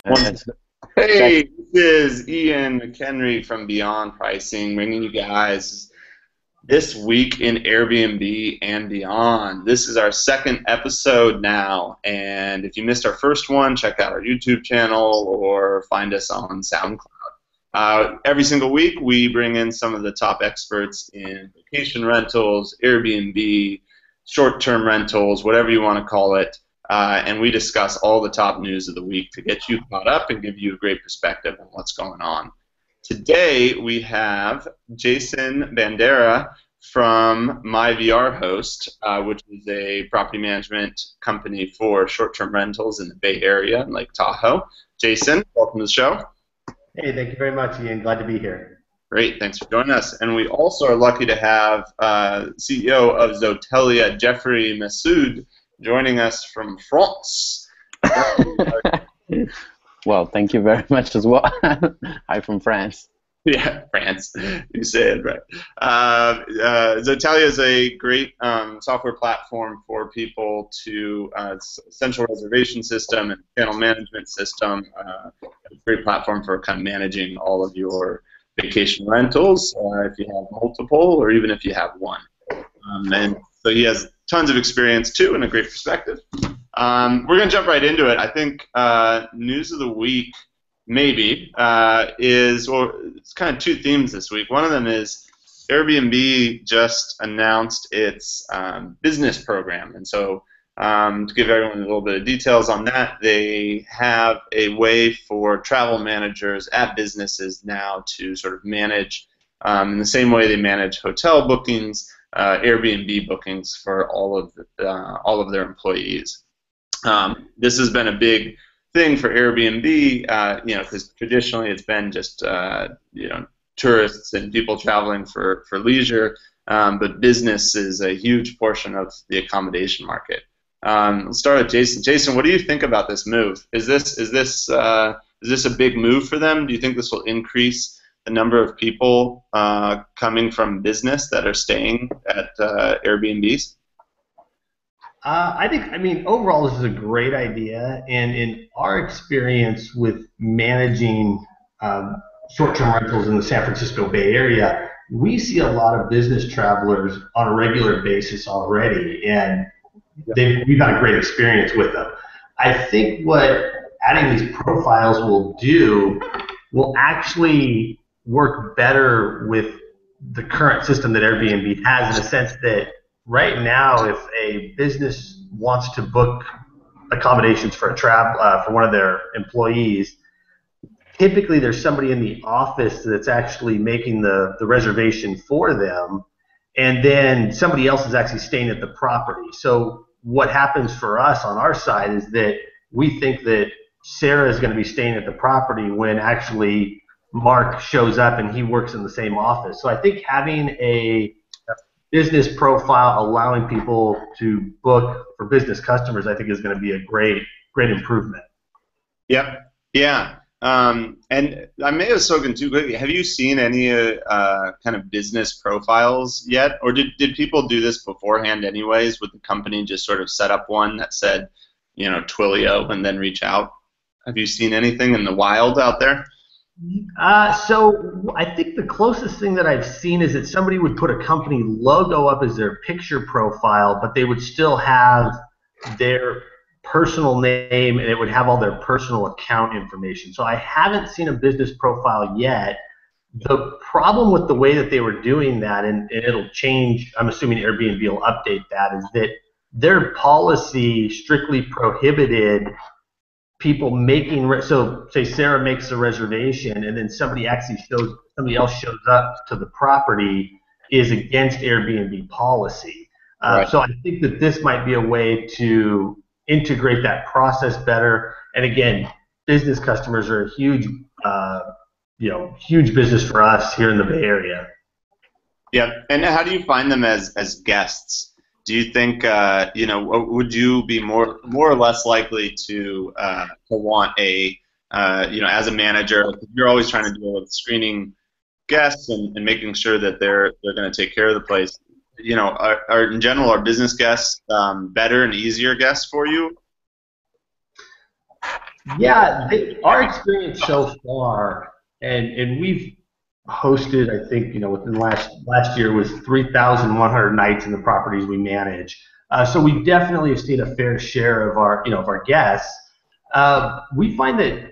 It's Hey, this is Ian McHenry from Beyond Pricing, bringing you guys this week in Airbnb and beyond. This is our second episode now, and if you missed our first one, check out our YouTube channel or find us on SoundCloud. Every single week, we bring in some of the top experts in vacation rentals, Airbnb, short-term rentals, whatever you want to call it. And we discuss all the top news of the week to get you caught up and give you a great perspective on what's going on. Today we have Jason Bandera from MyVRHost, which is a property management company for short-term rentals in the Bay Area in Lake Tahoe. Jason, welcome to the show. Hey, thank you very much, Ian. Glad to be here. Great, thanks for joining us. And we also are lucky to have CEO of Xotelia, Jeffrey Massoud, joining us from France. Well, thank you very much as well. I'm from France. Yeah, France. You say it right. Xotelia is a great software platform for people to central reservation system and channel management system. A great platform for kind of managing all of your vacation rentals if you have multiple or even if you have one. And so he has tons of experience too and a great perspective. We're going to jump right into it. I think news of the week maybe is, well, it's kind of two themes this week. One of them is Airbnb just announced its business program. And so to give everyone a little bit of details on that, they have a way for travel managers at businesses now to sort of manage in the same way they manage hotel bookings, Airbnb bookings for all of their employees. This has been a big thing for Airbnb, because traditionally it's been just tourists and people traveling for leisure, but business is a huge portion of the accommodation market. Let's start with Jason. Jason, what do you think about this move? Is this a big move for them? Do you think this will increase the number of people coming from business that are staying at Airbnbs? I mean, overall, this is a great idea. And in our experience with managing short-term rentals in the San Francisco Bay Area, we see a lot of business travelers on a regular basis already, and we've had a great experience with them. I think what adding these profiles will do will actually work better with the current system that Airbnb has, in the sense that right now, if a business wants to book accommodations for for one of their employees, typically there's somebody in the office that's actually making the reservation for them, and then somebody else is actually staying at the property. So what happens for us on our side is that we think that Sarah is going to be staying at the property when actually Mark shows up and he works in the same office. So I think having a business profile allowing people to book for business customers, I think, is going to be a great improvement. Yep. Yeah. And I may have spoken too quickly. Have you seen any kind of business profiles yet, or did people do this beforehand anyways? Would the company just sort of set up one that said, Twilio, and then reach out? Have you seen anything in the wild out there? So I think the closest thing that I've seen is that somebody would put a company logo up as their picture profile, but they would still have their personal name and it would have all their personal account information. So I haven't seen a business profile yet. The problem with the way that they were doing that, and it'll change, I'm assuming Airbnb will update that, is that their policy strictly prohibited people making, so say Sarah makes a reservation and then somebody else shows up to the property, is against Airbnb policy. Right. So I think that this might be a way to integrate that process better. And again, business customers are a huge business for us here in the Bay Area. Yeah. And how do you find them as guests? Do you think would you be more or less likely to want as a manager? You're always trying to deal with screening guests and making sure that they're going to take care of the place. In general, are business guests better and easier guests for you? Yeah, our experience so far, and we've hosted, I think, within last year was 3,100 nights in the properties we manage. So we definitely have seen a fair share of our guests. We find that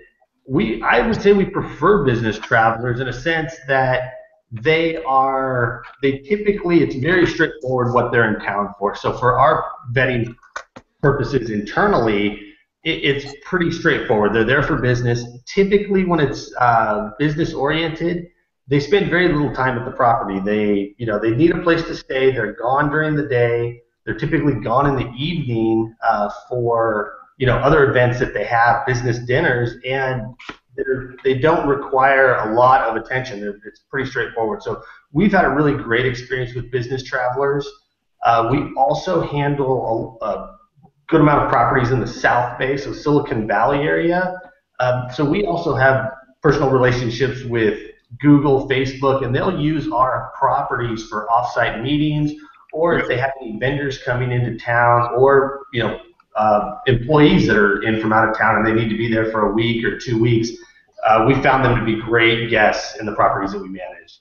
I would say we prefer business travelers in a sense that they typically, it's very straightforward what they're in town for. So for our vetting purposes internally, it's pretty straightforward. They're there for business. Typically, when it's business oriented, they spend very little time at the property. They need a place to stay. They're gone during the day. They're typically gone in the evening for other events that they have, business dinners, and they don't require a lot of attention. It's pretty straightforward. So we've had a really great experience with business travelers. We also handle a good amount of properties in the South Bay, so Silicon Valley area. So we also have personal relationships with Google, Facebook, and they'll use our properties for offsite meetings, or if they have any vendors coming into town, or employees that are in from out of town and they need to be there for a week or 2 weeks. We found them to be great guests in the properties that we manage.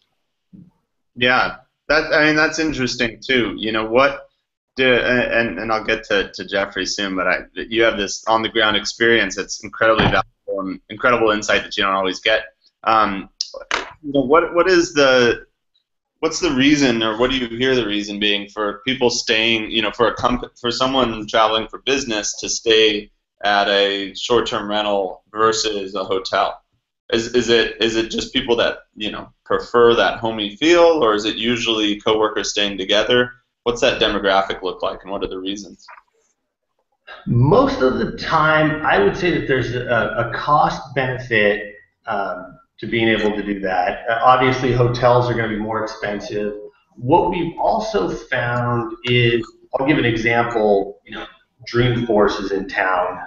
Yeah, that's interesting too. And I'll get to Jeffrey soon, but you have this on the ground experience that's incredibly valuable and incredible insight that you don't always get. What's the reason, or what do you hear the reason being for people staying, for someone traveling for business to stay at a short-term rental versus a hotel? Is it just people that prefer that homey feel, or is it usually coworkers staying together? What's that demographic look like, and what are the reasons? Most of the time, I would say that there's a cost benefit to being able to do that. Obviously, hotels are going to be more expensive. What we've also found is, I'll give an example. Dreamforce is in town.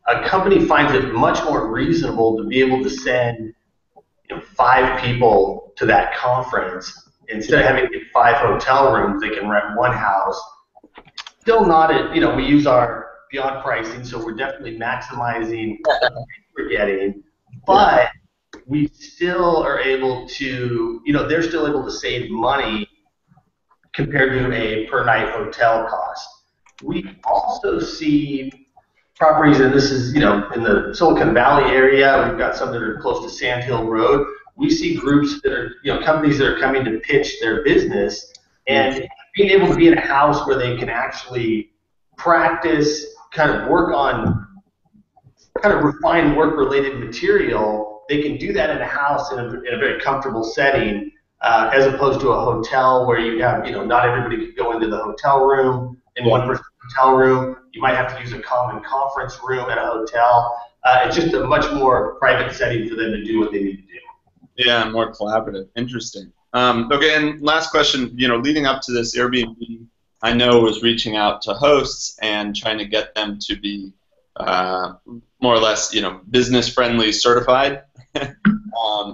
A company finds it much more reasonable to be able to send 5 people to that conference. Instead of having to get 5 hotel rooms, they can rent one house. Still not at, we use our beyond pricing, so we're definitely maximizing what we're getting, but we still are able to, they're still able to save money compared to a per night hotel cost. We also see properties, and this is, in the Silicon Valley area, we've got some that are close to Sand Hill Road. We see groups that are, companies that are coming to pitch their business, and being able to be in a house where they can actually practice, kind of work on, kind of refine work-related material. They can do that in a house in a very comfortable setting, as opposed to a hotel where you have, not everybody could go into the hotel room in one person's hotel room. You might have to use a common conference room at a hotel. It's just a much more private setting for them to do what they need to do. Yeah, more collaborative. Interesting. Okay, and last question. Leading up to this, Airbnb, I know, was reaching out to hosts and trying to get them to be more or less, business-friendly certified.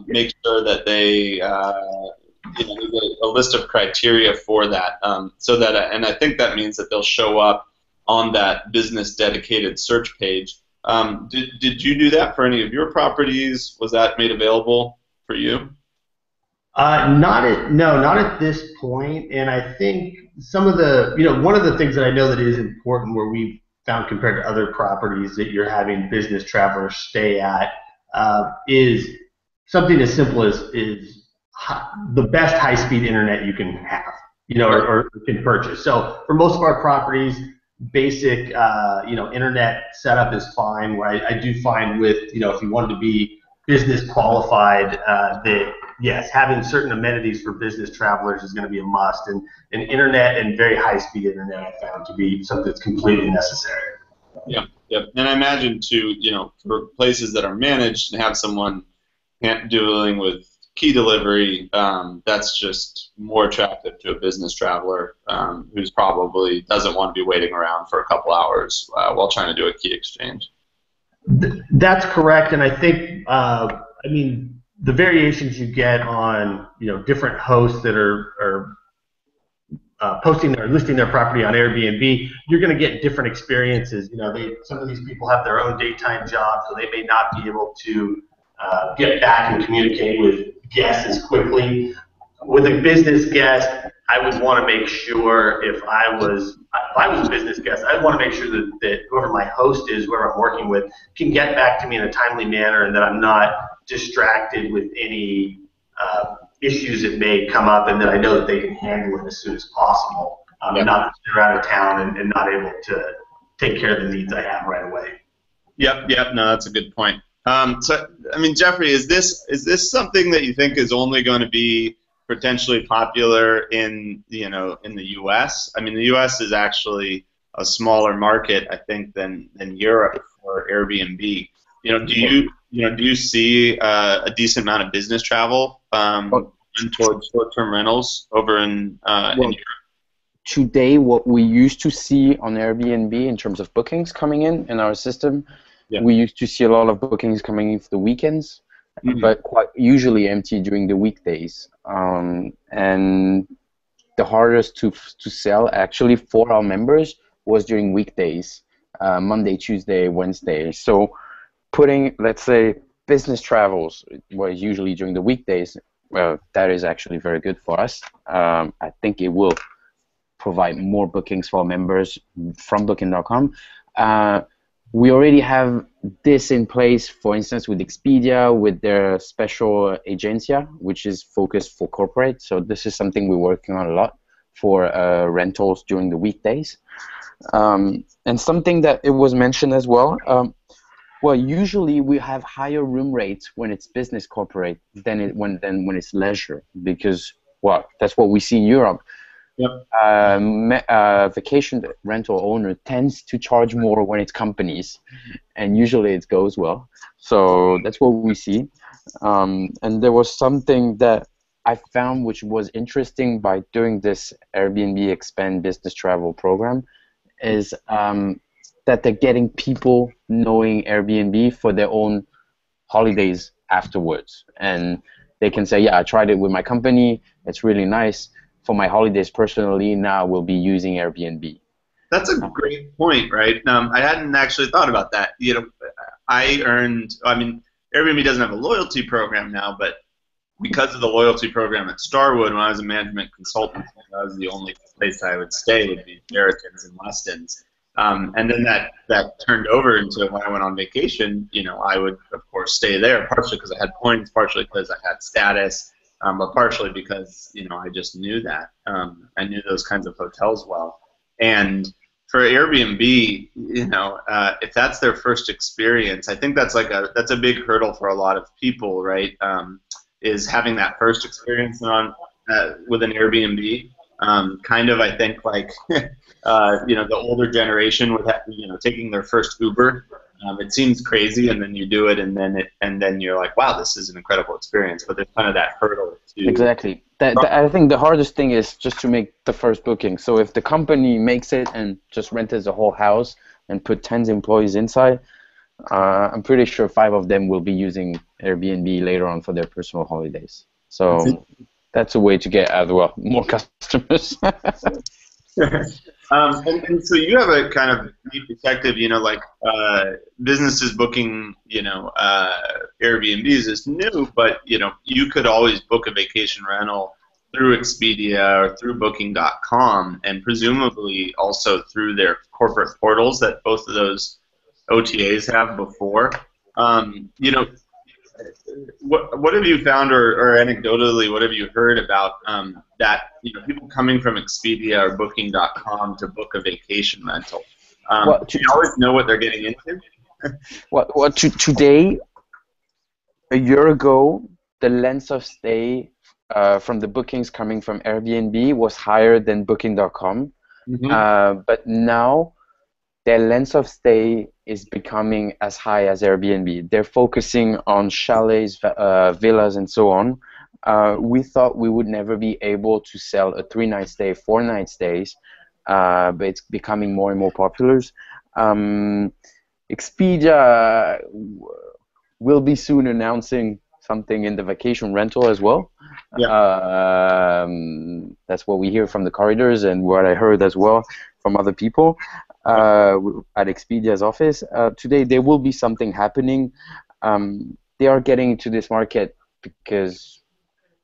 Make sure that they, a list of criteria for that, so that, and I think that means that they'll show up on that business-dedicated search page. Did you do that for any of your properties? Was that made available for you? Not at this point. And I think some of the, one of the things that I know that is important, where we've found compared to other properties that you're having business travelers stay at, is something as simple as the best high-speed internet you can have, or can purchase. So for most of our properties, basic, internet setup is fine. Where I do find with, if you wanted to be business qualified, that yes, having certain amenities for business travelers is going to be a must, and internet and very high-speed internet I found to be something that's completely necessary. Yeah, and I imagine too, for places that are managed and have someone dealing with key delivery, that's just more attractive to a business traveler who's probably doesn't want to be waiting around for a couple hours while trying to do a key exchange. That's correct, and I think, the variations you get on, different hosts that are posting or listing their property on Airbnb, you're going to get different experiences. Some of these people have their own daytime jobs, so they may not be able to get back and communicate with guests as quickly. With a business guest, I would want to make sure if I was a business guest, I'd want to make sure that whoever my host is, whoever I'm working with, can get back to me in a timely manner, and that I'm not distracted with any issues that may come up, and that I know that they can handle it as soon as possible. Not that they're out of town and not able to take care of the needs I have right away. Yep. No, that's a good point. So, I mean, Jeffrey, is this something that you think is only going to be potentially popular in the U.S.? I mean, the U.S. is actually a smaller market, I think, than Europe for Airbnb. Do you see a decent amount of business travel towards short-term rentals over in Europe? Today, what we used to see on Airbnb in terms of bookings coming in our system, we used to see a lot of bookings coming in for the weekends, but quite usually empty during the weekdays. And the hardest to sell actually for our members was during weekdays, Monday, Tuesday, Wednesday. So putting, let's say, business travels was usually during the weekdays. Well, that is actually very good for us. I think it will provide more bookings for our members from Booking.com. We already have this in place, for instance, with Expedia, with their special agencia, which is focused for corporate. So this is something we're working on a lot for rentals during the weekdays. And something that it was mentioned as well, well, usually we have higher room rates when it's business corporate than when it's leisure, because, well, that's what we see in Europe. Vacation rental owner tends to charge more when it's companies, and usually it goes well. So that's what we see. And there was something that I found which was interesting by doing this Airbnb Expand Business Travel program is that they're getting people knowing Airbnb for their own holidays afterwards. And they can say, yeah, I tried it with my company. It's really nice. For my holidays personally, now we'll be using Airbnb. That's a great point, right? I hadn't actually thought about that. Airbnb doesn't have a loyalty program now, but because of the loyalty program at Starwood, when I was a management consultant, that was the only place I would stay would be Sheraton's and Westin's. And then that turned over into when I went on vacation, I would, of course, stay there, partially because I had points, partially because I had status, but partially because, I just knew that. I knew those kinds of hotels well. And for Airbnb, if that's their first experience, I think that's a big hurdle for a lot of people, right? Is having that first experience with an Airbnb. Kind of, I think, like the older generation with taking their first Uber. It seems crazy, and then you do it, and then you're like, wow, this is an incredible experience. But there's kind of that hurdle to exactly. I think the hardest thing is just to make the first booking. So if the company makes it and just rents the whole house and put 10 employees inside, I'm pretty sure 5 of them will be using Airbnb later on for their personal holidays. So that's a way to get more customers. And so you have a kind of neat perspective, businesses booking, Airbnbs is new, but, you could always book a vacation rental through Expedia or through Booking.com, and presumably also through their corporate portals that both of those OTAs have before. What have you found, or anecdotally, what have you heard about that? People coming from Expedia or Booking.com to book a vacation rental. Do you always know what they're getting into? Today, a year ago, the length of stay from the bookings coming from Airbnb was higher than Booking.com, but now their length of stay is becoming as high as Airbnb. They're focusing on chalets, villas, and so on. We thought we would never be able to sell a 3-night stay, 4-night stays, but it's becoming more and more popular. Expedia will be soon announcing something in the vacation rental as well. That's what we hear from the corridors and what I heard as well from other people at Expedia's office. Today there will be something happening. They are getting into this market because,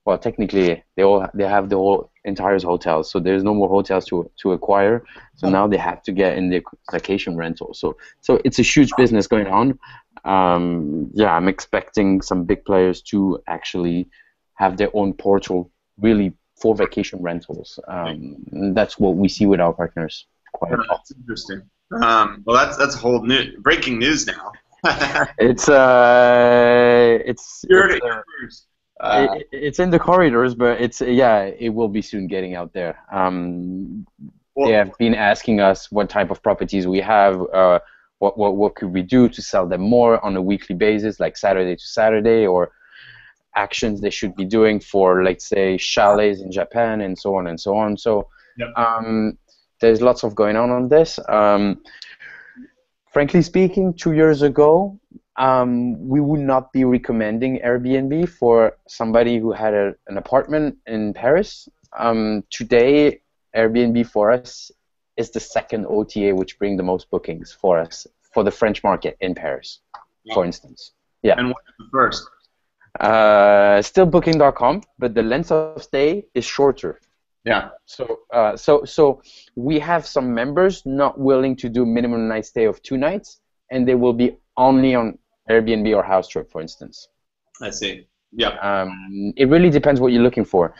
well, technically they have the whole entire hotel, so there's no more hotels to acquire. So now they have to get in the vacation rental. So it's a huge business going on. Yeah, I'm expecting some big players to actually have their own portal really for vacation rentals. That's what we see with our partners. Quite a lot. That's interesting. Well, that's whole new breaking news now. It's in the corridors, but it will be soon getting out there. They have been asking us what type of properties we have, what could we do to sell them more on a weekly basis, like Saturday to Saturday, or actions they should be doing for, let's say, chalets in Japan, and so on and so on. So there's lots of going on this. Frankly speaking, 2 years ago, we would not be recommending Airbnb for somebody who had an apartment in Paris. Today, Airbnb for us is the second OTA which bring the most bookings for us for the French market in Paris, for instance. Yeah. And what is the first? Still Booking.com, but the length of stay is shorter. Yeah. So we have some members not willing to do minimum night stay of 2 nights, and they will be only on Airbnb or House Trip, for instance. I see. Yeah. It really depends what you're looking for.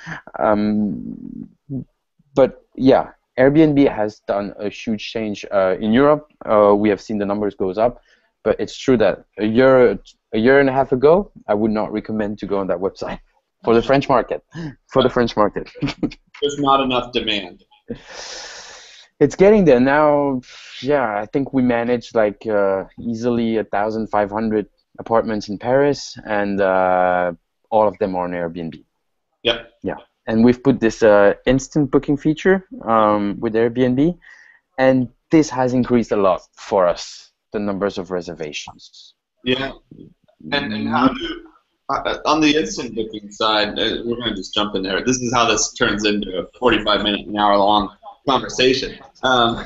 But yeah, Airbnb has done a huge change in Europe. We have seen the numbers goes up, but it's true that a year and a half ago, I would not recommend to go on that website for the French market. There's not enough demand. It's getting there now. Yeah, I think we managed like easily 1,500 apartments in Paris, and all of them are on Airbnb. Yep. Yeah, and we've put this instant booking feature with Airbnb, and this has increased a lot for us, the numbers of reservations. Yeah, and how do on the instant booking side, we're going to just jump in there. This is how this turns into a 45-minute, an hour-long conversation. For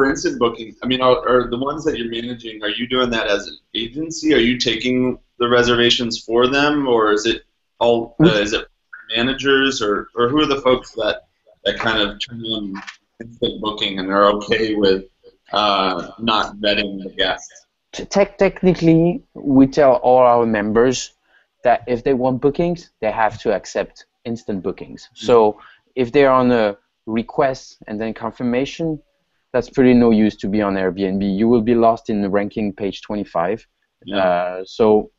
instant booking, I mean, are the ones that you're managing, are you doing that as an agency? Are you taking the reservations for them, or is it all is it managers, or who are the folks that kind of turn on instant booking and are okay with not vetting the guests? Technically, we tell all our members that if they want bookings, they have to accept instant bookings. So if they're on a request and then confirmation, that's pretty no use to be on Airbnb. You will be lost in the ranking page 25. Yeah. So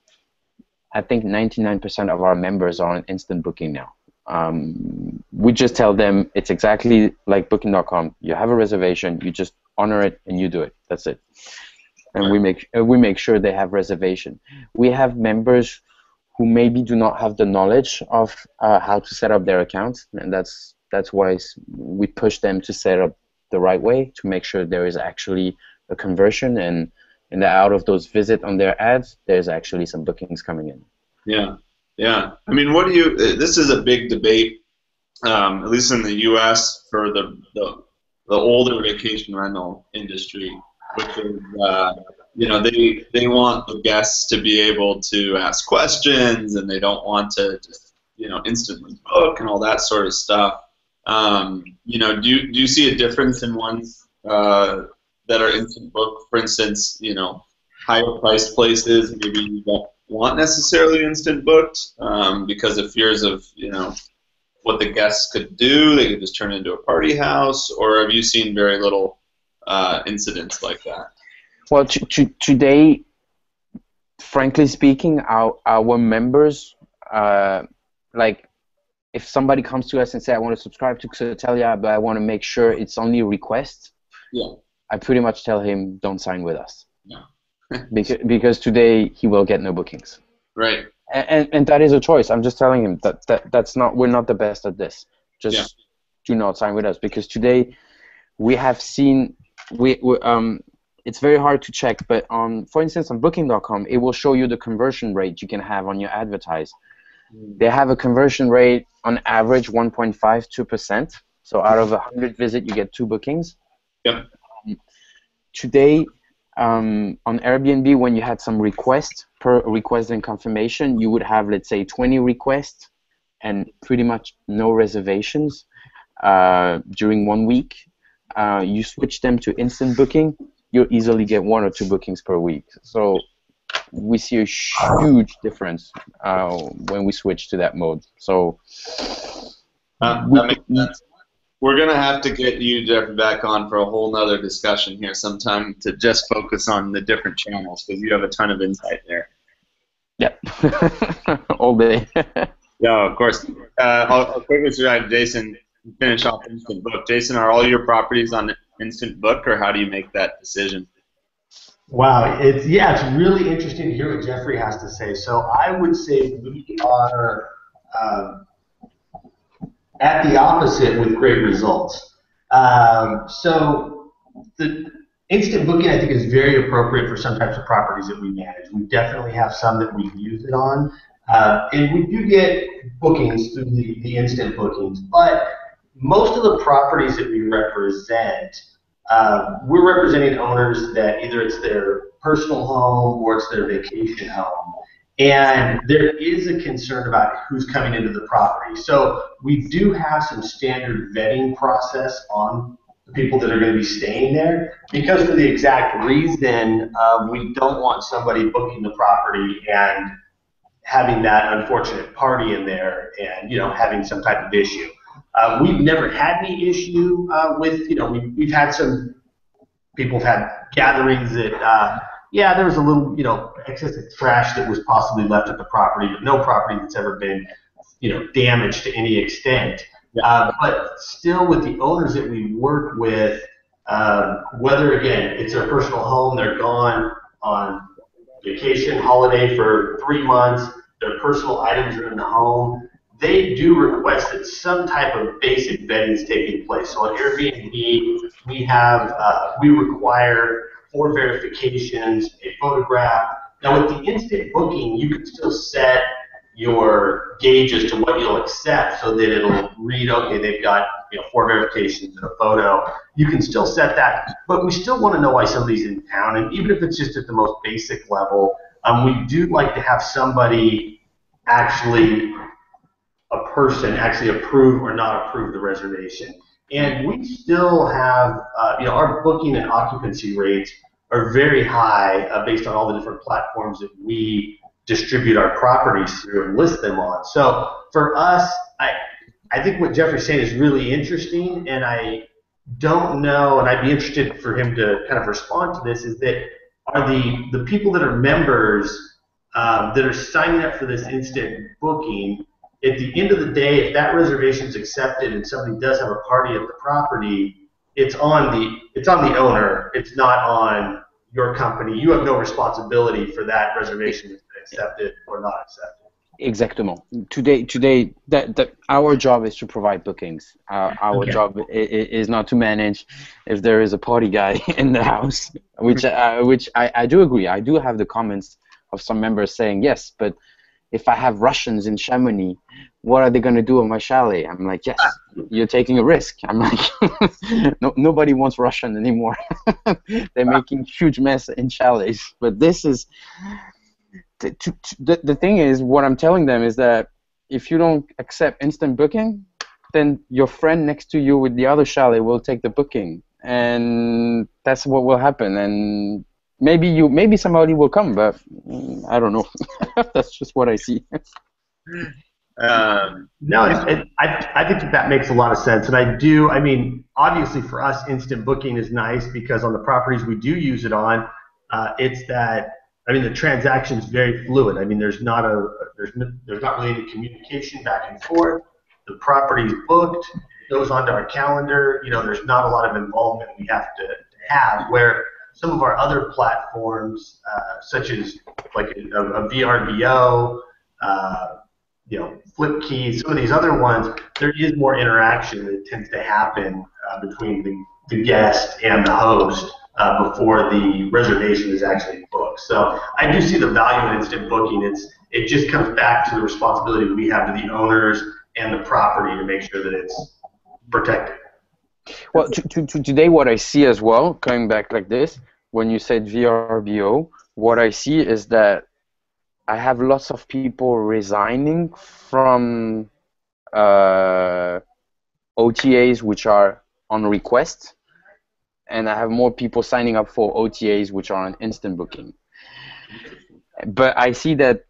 I think 99% of our members are on instant booking now. We just tell them it's exactly like Booking.com. You have a reservation, you just honor it and you do it. That's it. And we make sure they have reservation. We have members who maybe do not have the knowledge of how to set up their account, and that's why we push them to set up the right way to make sure there is actually a conversion, and that out of those visits on their ads, there's actually some bookings coming in. Yeah, yeah. I mean, what do you? This is a big debate, at least in the U.S. for the older vacation rental industry, which is they want the guests to be able to ask questions, and they don't want to just instantly book and all that sort of stuff. Do you see a difference in ones that are instant book? For instance, higher priced places maybe you don't want necessarily instant booked because of fears of what the guests could do. They could just turn into a party house, or have you seen very little incidents like that? Well, today, frankly speaking, our members, like, if somebody comes to us and say, I want to subscribe to Xotelia, but I want to make sure it's only a request, I pretty much tell him, don't sign with us. Yeah. because today he will get no bookings. Right. And that is a choice. I'm just telling him that's not, we're not the best at this. Just do not sign with us, because today we have seen, it's very hard to check, but for instance, on Booking.com, it will show you the conversion rate you can have on your advertise. They have a conversion rate on average 1.5–2%. So out of 100 visits, you get 2 bookings. Yep. Today, on Airbnb, when you had some requests per request and confirmation, you would have, let's say, 20 requests and pretty much no reservations during 1 week. You switch them to instant booking, you'll easily get 1 or 2 bookings per week. So we see a huge difference when we switch to that mode. So that makes sense. We're going to have to get you, Jeff, back on for a whole nother discussion here sometime to just focus on the different channels, because you have a ton of insight there. Yep. All day. Yeah, of course. I'll quickly try Jason finish off Instant Book. Jason, are all your properties on Instant Book, or how do you make that decision? Wow, it's really interesting to hear what Jeffrey has to say. So I would say we are at the opposite with great results. So the instant booking, I think, is very appropriate for some types of properties that we manage. We definitely have some that we use it on, and we do get bookings through the instant bookings. But most of the properties that we represent, we're representing owners that either it's their personal home or it's their vacation home. And there is a concern about who's coming into the property. So we do have some standard vetting process on the people that are going to be staying there, because for the exact reason we don't want somebody booking the property and having that unfortunate party in there and having some type of issue. We've never had any issue with, we've had some people have had gatherings that there was a little, excessive trash that was possibly left at the property, but no property that's ever been, damaged to any extent. But still, with the owners that we work with, whether, again, it's their personal home, they're gone on vacation, holiday for 3 months, their personal items are in the home, they do request that some type of basic vetting is taking place. So on Airbnb, we require 4 verifications, a photograph. Now with the instant booking, you can still set your gauge as to what you'll accept, so that it'll read, okay, they've got 4 verifications and a photo. You can still set that, but we still want to know why somebody's in town, and even if it's just at the most basic level, we do like to have somebody a person actually approve or not approve the reservation. And we still have, our booking and occupancy rates are very high based on all the different platforms that we distribute our properties through and list them on. So for us, I think what Jeffrey's saying is really interesting, and I don't know, and I'd be interested for him to kind of respond to this, is that are the people that are members that are signing up for this instant booking, at the end of the day, if that reservation is accepted and somebody does have a party at the property, it's on the owner. It's not on your company. You have no responsibility for that reservation that's been accepted or not accepted. Exactement. Today, our job is to provide bookings. Our job is not to manage if there is a party guy in the house, which I do agree. I do have the comments of some members saying, yes, but if I have Russians in Chamonix, what are they going to do on my chalet? I'm like, yes, you're taking a risk. I'm like, nobody wants Russian anymore. They're making huge mess in chalets. But this is, the thing is, what I'm telling them is that if you don't accept instant booking, then your friend next to you with the other chalet will take the booking. And that's what will happen. And maybe somebody will come, but I don't know. That's just what I see. No, I think that makes a lot of sense, and I mean, obviously for us, instant booking is nice because on the properties we do use it on, the transaction's very fluid. I mean, there's not really any communication back and forth. The property's booked, it goes onto our calendar. There's not a lot of involvement we have to have, where some of our other platforms, such as like a VRBO, Flip Keys, some of these other ones, there is more interaction that tends to happen between the guest and the host before the reservation is actually booked. So I do see the value in instant booking. It just comes back to the responsibility we have to the owners and the property to make sure that it's protected. Well, today what I see as well, coming back like this, when you said VRBO, what I see is that I have lots of people resigning from OTAs which are on request, and I have more people signing up for OTAs which are on instant booking. But I see that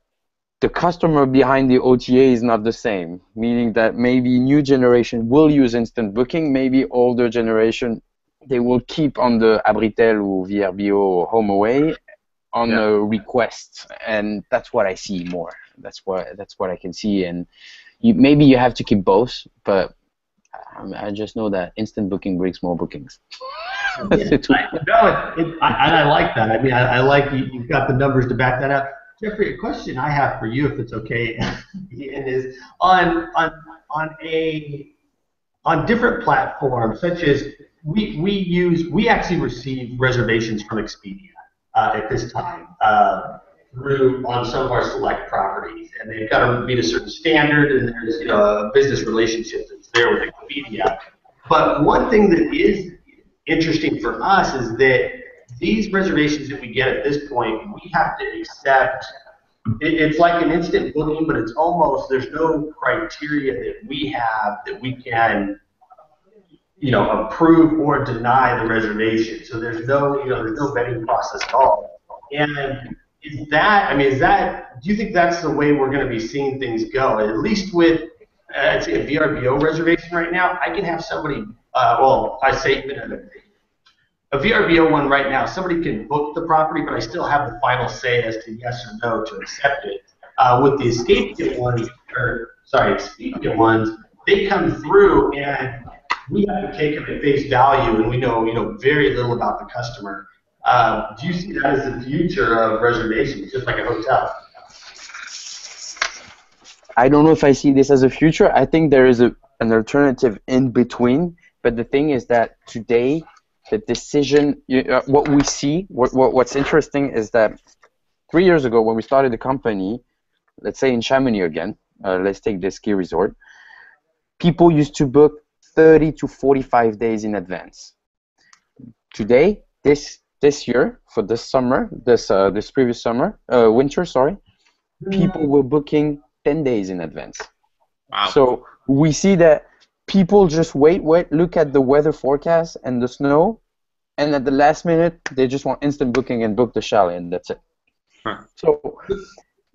the customer behind the OTA is not the same, meaning that maybe new generation will use instant booking, maybe older generation, they will keep on the Abritel or VRBO or HomeAway on a request, and that's what I see more. That's what I can see, and maybe you have to keep both, but I just know that instant booking brings more bookings. I like that. I mean, I like you've got the numbers to back that up. Jeffrey, a question I have for you, if it's okay, Ian, is on different platforms, such as we actually receive reservations from Expedia at this time on some of our select properties, and they've got to meet a certain standard, and there's a business relationship that's there with Expedia. But one thing that is interesting for us is that these reservations that we get at this point, we have to accept. It's like an instant booking, but it's almost, there's no criteria that we have that we can, approve or deny the reservation. So there's no vetting process at all. And do you think that's the way we're going to be seeing things go? At least with, I'd say a VRBO reservation right now, I can have somebody, a VRBO one right now, somebody can book the property, but I still have the final say as to yes or no to accept it. With the Expedia ones, they come through and we have to take them at face value, and we know very little about the customer. Do you see that as the future of reservations, just like a hotel? I don't know if I see this as a future. I think there is an alternative in between, but the thing is that today, the decision, what we see, what's interesting is that 3 years ago when we started the company, let's say in Chamonix again, let's take this ski resort, people used to book 30 to 45 days in advance. Today, this year, for this summer, this previous summer, winter, people were booking 10 days in advance. Wow. So we see that people just wait, look at the weather forecast and the snow, and at the last minute, they just want instant booking and book the chalet, and that's it. Huh. So,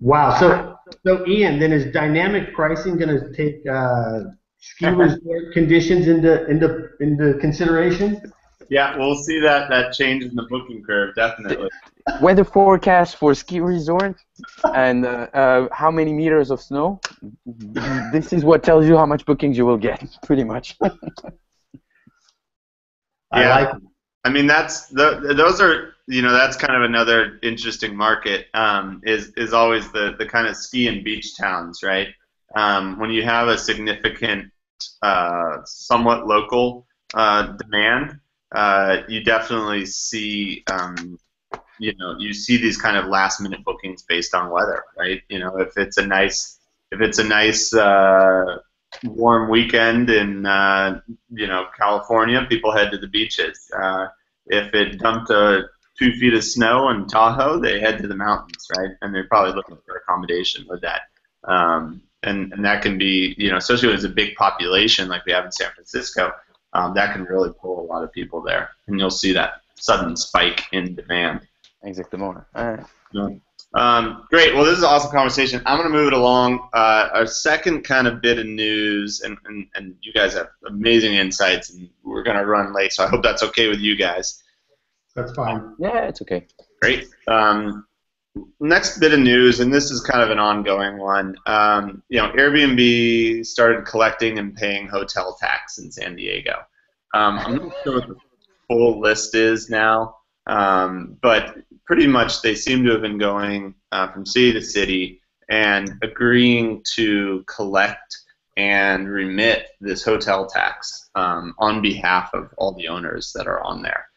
wow. So Ian, then is dynamic pricing going to take ski resort conditions into consideration? Yeah, we'll see that change in the booking curve, definitely. Weather forecast for ski resort and how many meters of snow. This is what tells you how much bookings you will get, pretty much. I like it. I mean, those are that's kind of another interesting market. Is always the kind of ski and beach towns, right? When you have a significant, somewhat local demand. You definitely see, you see these kind of last-minute bookings based on weather, right? If it's a nice warm weekend in, California, people head to the beaches. If it dumped 2 feet of snow in Tahoe, they head to the mountains, right? And they're probably looking for accommodation with that. And that can be, especially when it's a big population like we have in San Francisco. That can really pull a lot of people there, and you'll see that sudden spike in demand. Exactement. Great. Well, this is an awesome conversation. I'm going to move it along. Our second kind of bit of news, and you guys have amazing insights, and we're going to run late, so I hope that's okay with you guys. That's fine. Yeah, it's okay. Great. Next bit of news, and this is kind of an ongoing one. Airbnb started collecting and paying hotel tax in San Diego. I'm not sure what the full list is now, but pretty much they seem to have been going from city to city and agreeing to collect and remit this hotel tax on behalf of all the owners that are on there.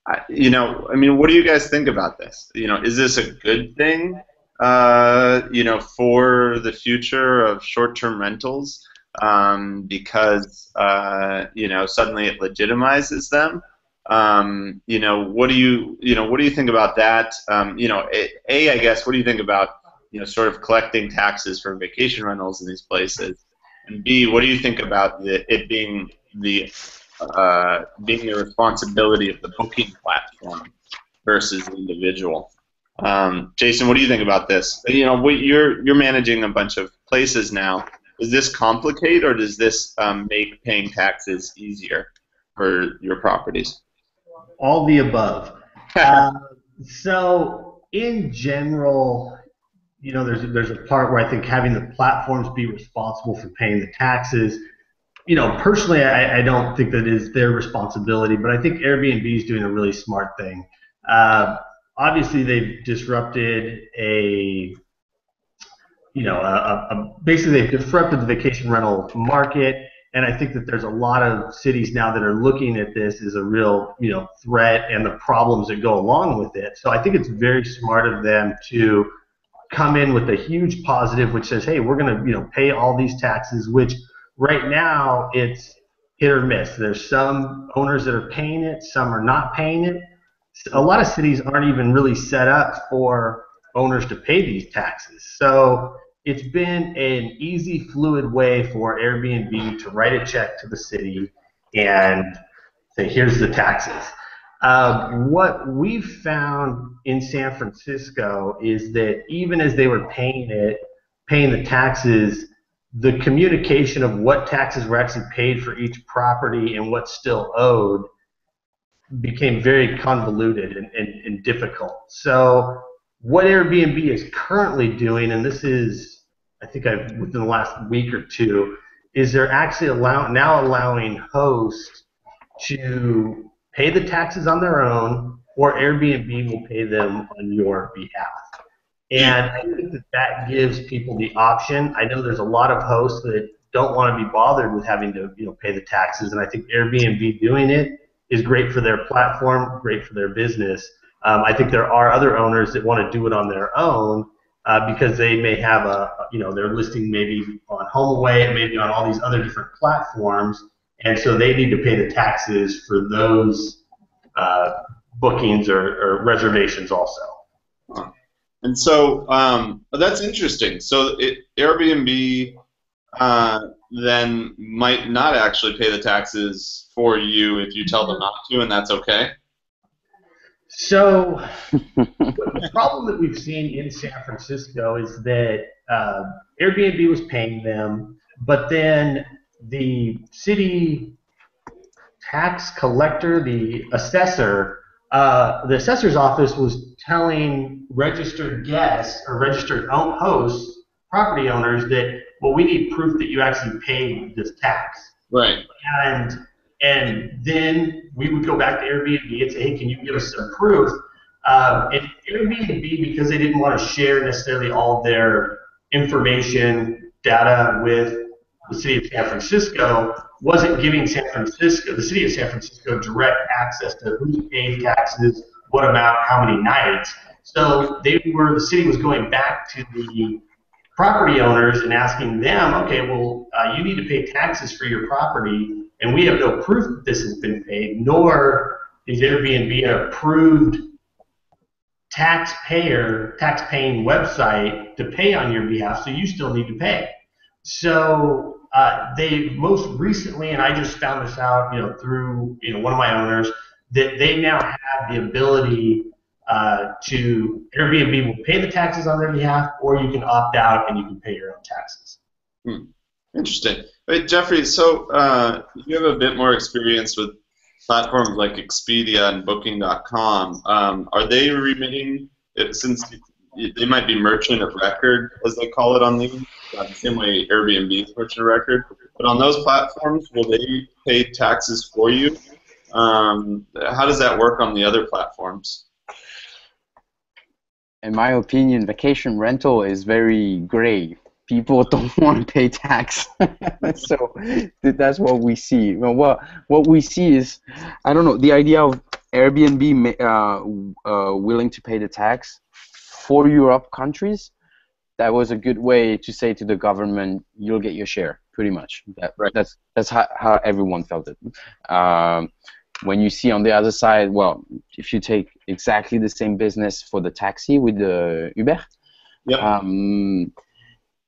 What do you guys think about this? Is this a good thing, for the future of short-term rentals? because suddenly it legitimizes them. What do you think about that? I guess, what do you think about sort of collecting taxes for vacation rentals in these places? And B, what do you think about it being the responsibility of the booking platform versus the individual? Jason, what do you think about this? You're managing a bunch of places now. Does this complicate, or does this make paying taxes easier for your properties? All the above. So in general, there's a part where I think having the platforms be responsible for paying the taxes. Personally, I don't think that is their responsibility, but I think Airbnb is doing a really smart thing. Obviously, they've disrupted basically they've disrupted the vacation rental market, and I think that there's a lot of cities now that are looking at this as a real, threat and the problems that go along with it. So I think it's very smart of them to come in with a huge positive, which says, hey, we're going to, pay all these taxes, which right now it's hit or miss. There's some owners that are paying it, some are not paying it. A lot of cities aren't even really set up for owners to pay these taxes. So it's been an easy, fluid way for Airbnb to write a check to the city and say, here's the taxes. What we've found in San Francisco is that even as they were paying the taxes, the communication of what taxes were actually paid for each property and what's still owed became very convoluted and difficult. So what Airbnb is currently doing, and this is, I think within the last week or two, is they're actually now allowing hosts to pay the taxes on their own, or Airbnb will pay them on your behalf. And I think that gives people the option. I know there's a lot of hosts that don't want to be bothered with having to pay the taxes, and I think Airbnb doing it is great for their platform, great for their business. I think there are other owners that want to do it on their own because they may have they're listing maybe on HomeAway and maybe on all these other different platforms, and so they need to pay the taxes for those bookings or reservations also. And so that's interesting. So Airbnb then might not actually pay the taxes for you if you tell them not to, and that's okay? So the problem that we've seen in San Francisco is that Airbnb was paying them, but then the city tax collector, the assessor's office was telling registered guests or registered hosts, property owners, that, well, we need proof that you actually paid this tax. Right. And then we would go back to Airbnb and say, hey, can you give us some proof? And Airbnb, because they didn't want to share necessarily all their information, data with the city of San Francisco, wasn't giving the city of San Francisco direct access to who's paying taxes, what amount, how many nights. So the city was going back to the property owners and asking them, okay, well, you need to pay taxes for your property, and we have no proof that this has been paid, nor is Airbnb an approved tax-paying website to pay on your behalf, so you still need to pay. So they most recently, and I just found this out, through one of my owners, that they now have the ability to Airbnb will pay the taxes on their behalf, or you can opt out and you can pay your own taxes. Interesting. Wait, Jeffrey, so you have a bit more experience with platforms like Expedia and Booking.com. Are they remitting, since they might be merchant of record, as they call it on the same way Airbnb is merchant of record, but on those platforms, will they pay taxes for you? How does that work on the other platforms? In my opinion, vacation rental is very gray. People don't want to pay tax, so that's what we see. Well, what we see is, I don't know, the idea of Airbnb willing to pay the tax for Europe countries. That was a good way to say to the government, you'll get your share, pretty much. Right. That's how everyone felt it. When you see on the other side, well, if you take exactly the same business for the taxi with the Uber, yep.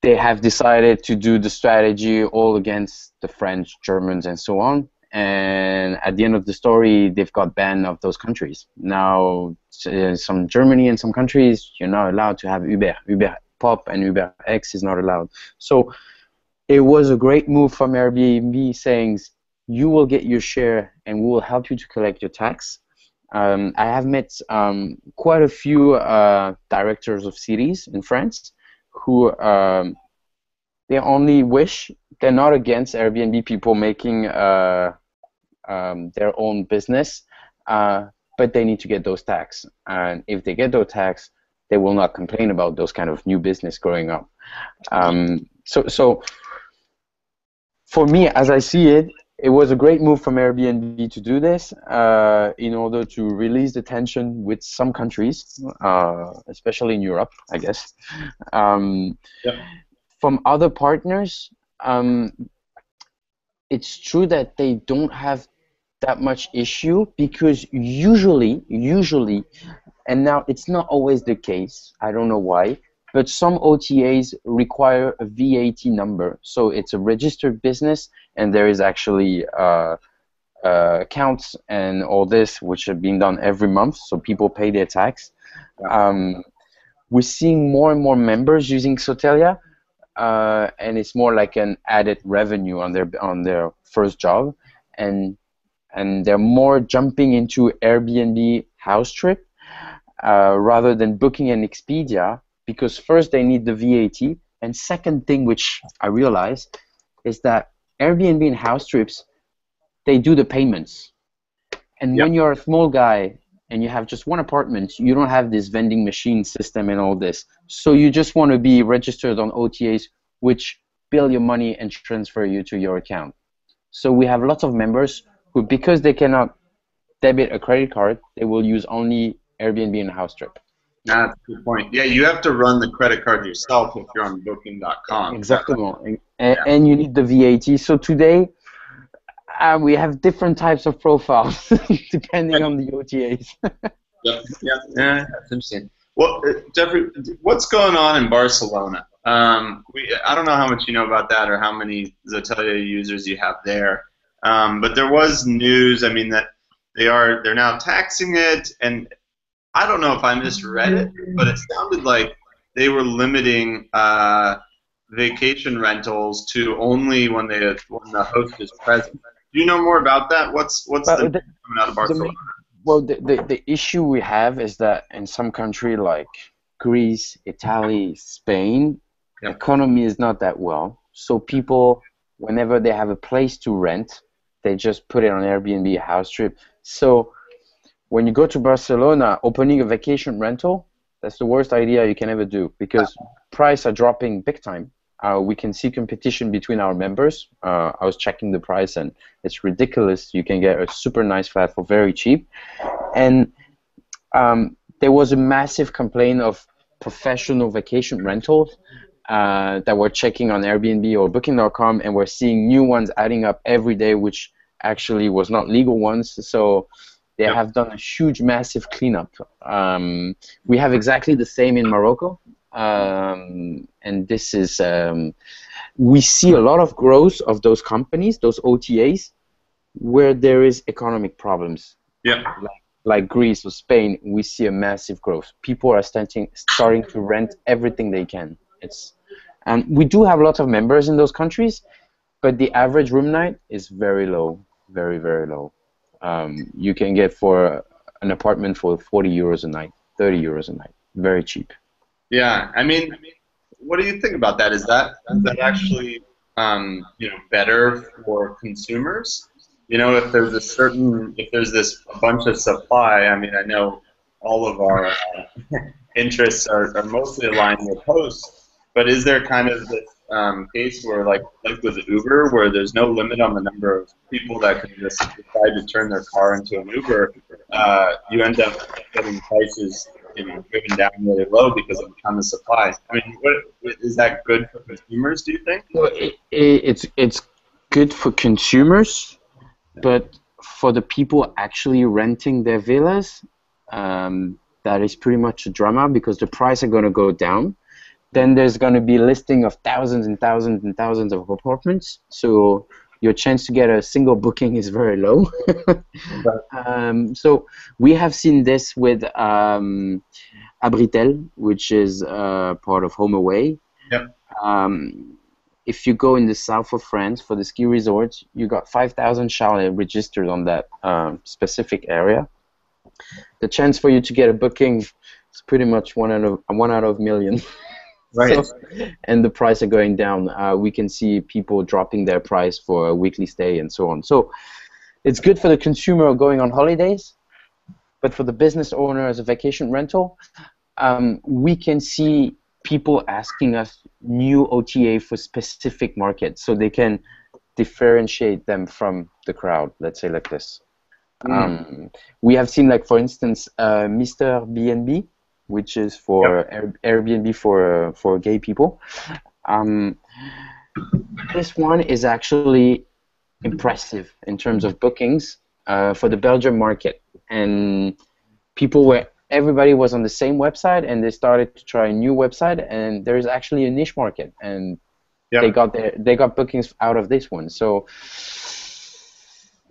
They have decided to do the strategy all against the French, Germans, and so on. And at the end of the story, they've got banned of those countries. Now, some Germany and some countries, you're not allowed to have Uber. Uber Pop and Uber X is not allowed. So it was a great move from Airbnb saying, you will get your share and we will help you to collect your tax. I have met quite a few directors of cities in France who they only wish, they're not against Airbnb people making their own business, but they need to get those tax. And if they get those tax, they will not complain about those kind of new business growing up. So for me, as I see it, it was a great move from Airbnb to do this in order to release the tension with some countries, especially in Europe, I guess. Yep. From other partners, it's true that they don't have that much issue because usually, and now it's not always the case, I don't know why, but some OTAs require a VAT number. So it's a registered business, and there is actually accounts and all this, which are being done every month, so people pay their tax. We're seeing more and more members using Xotelia, and it's more like an added revenue on their first job, and they're more jumping into Airbnb house trip rather than booking an Expedia. Because first they need the VAT, and second thing which I realized is that Airbnb and house trips, they do the payments. And when you're a small guy and you have just one apartment, you don't have this vending machine system and all this. So you just want to be registered on OTAs which bill your money and transfer you to your account. So we have lots of members who, because they cannot debit a credit card, they will use only Airbnb and house trip. That's a good point. Yeah, you have to run the credit card yourself if you're on Booking.com. Exactly. And you need the VAT. So today, we have different types of profiles depending on the OTAs. Yeah, that's interesting. Well, Jeffrey, what's going on in Barcelona? I don't know how much you know about that or how many Xotelia users you have there, but there was news. I mean, that they're now taxing it, and I don't know if I misread it, but it sounded like they were limiting vacation rentals to only when the host is present. Do you know more about that? What's coming out of Barcelona? The issue we have is that in some country like Greece, Italy, Spain, economy is not that well. So people, whenever they have a place to rent, they just put it on Airbnb house trip. So when you go to Barcelona, opening a vacation rental, that's the worst idea you can ever do because prices are dropping big time. We can see competition between our members. I was checking the price, and it's ridiculous. You can get a super nice flat for very cheap. And there was a massive complaint of professional vacation rentals that were checking on Airbnb or Booking.com, and we're seeing new ones adding up every day, which actually was not legal ones. So they have done a huge, massive cleanup. We have exactly the same in Morocco, and this is we see a lot of growth of those companies, those OTAs, where there is economic problems. Like Greece or Spain, we see a massive growth. People are starting to rent everything they can. And we do have a lot of members in those countries, but the average room night is very low, very, very low. You can get for an apartment for 40 euros a night, 30 euros a night, very cheap. Yeah, I mean, what do you think about that? Is that actually better for consumers? You know, if there's a bunch of supply, I mean, I know all of our interests are mostly aligned with hosts, but is there kind of this case where, like with Uber, where there's no limit on the number of people that can just decide to turn their car into an Uber, you end up getting prices maybe driven down really low because of a ton of supply. I mean, is that good for consumers, do you think? Well, it's good for consumers, but for the people actually renting their villas, that is pretty much a drama because the price are going to go down. Then there's going to be a listing of thousands and thousands and thousands of apartments, so your chance to get a single booking is very low. So we have seen this with Abritel, which is part of HomeAway. Yep. If you go in the south of France for the ski resorts, you got 5,000 chalets registered on that specific area. The chance for you to get a booking is pretty much one out of a million. Right. So, and the price are going down. We can see people dropping their price for a weekly stay and so on. So it's good for the consumer going on holidays, but for the business owner as a vacation rental, we can see people asking us new OTA for specific markets so they can differentiate them from the crowd, let's say like this. We have seen, like, for instance, Mr. B&B, which is for Airbnb for gay people. This one is actually impressive in terms of bookings for the Belgium market, and everybody was on the same website, and they started to try a new website, and there is actually a niche market, and they got bookings out of this one. So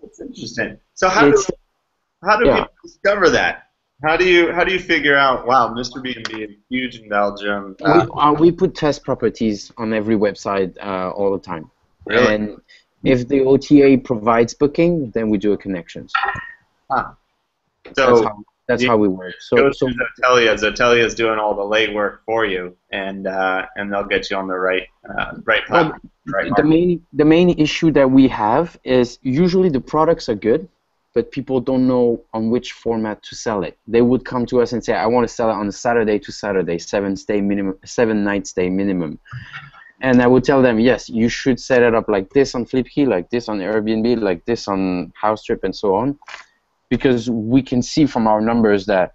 it's interesting. So how do people discover that? How do you figure out, wow, Mr. B&B is huge in Belgium? We put test properties on every website all the time. Really? And if the OTA provides booking, then we do a connections. So that's how we work. Go to Xotelia. Xotelia is doing all the legwork for you, and they'll get you on the right platform. The main issue that we have is usually the products are good, but people don't know on which format to sell it. They would come to us and say, I want to sell it on a Saturday to Saturday, 7 night stay minimum. And I would tell them, yes, you should set it up like this on Flipkey, like this on Airbnb, like this on HouseTrip, and so on, because we can see from our numbers that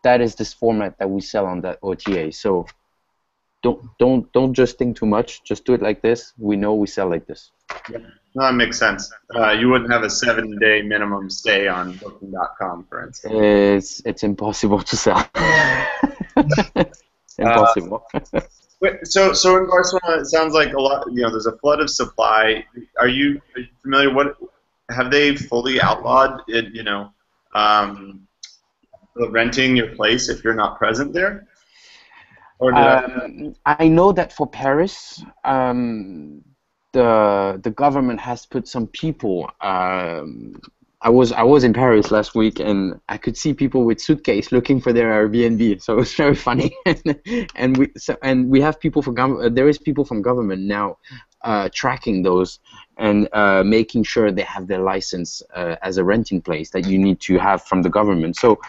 is this format that we sell on that OTA. So don't just think too much. Just do it like this. We know we sell like this. Yeah. No, that makes sense. You wouldn't have a 7-day minimum stay on Booking.com, for instance. It's impossible to sell. Impossible. So in Barcelona, it sounds like a lot. There's a flood of supply. Are you familiar? Have they fully outlawed it? Renting your place if you're not present there? Or I know that for Paris, the government has put some people. I was in Paris last week, and I could see people with suitcase looking for their Airbnb. So it was very funny. and we have people from there is people from government now tracking those and making sure they have their license as a renting place that you need to have from the government. So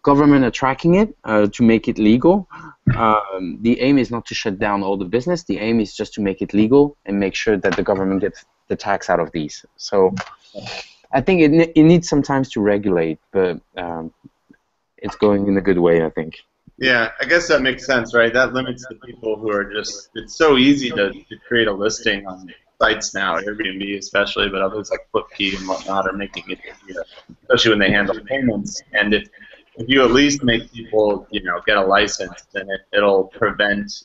government are tracking it to make it legal. The aim is not to shut down all the business. The aim is just to make it legal and make sure that the government gets the tax out of these. So I think it needs some time to regulate, but it's going in a good way, I think. Yeah, I guess that makes sense, right? That limits the people who are just, it's so easy to create a listing on sites now, Airbnb especially, but others like Flipkey and whatnot are making it easier, especially when they handle payments. And if you at least make people, get a license, then it'll prevent,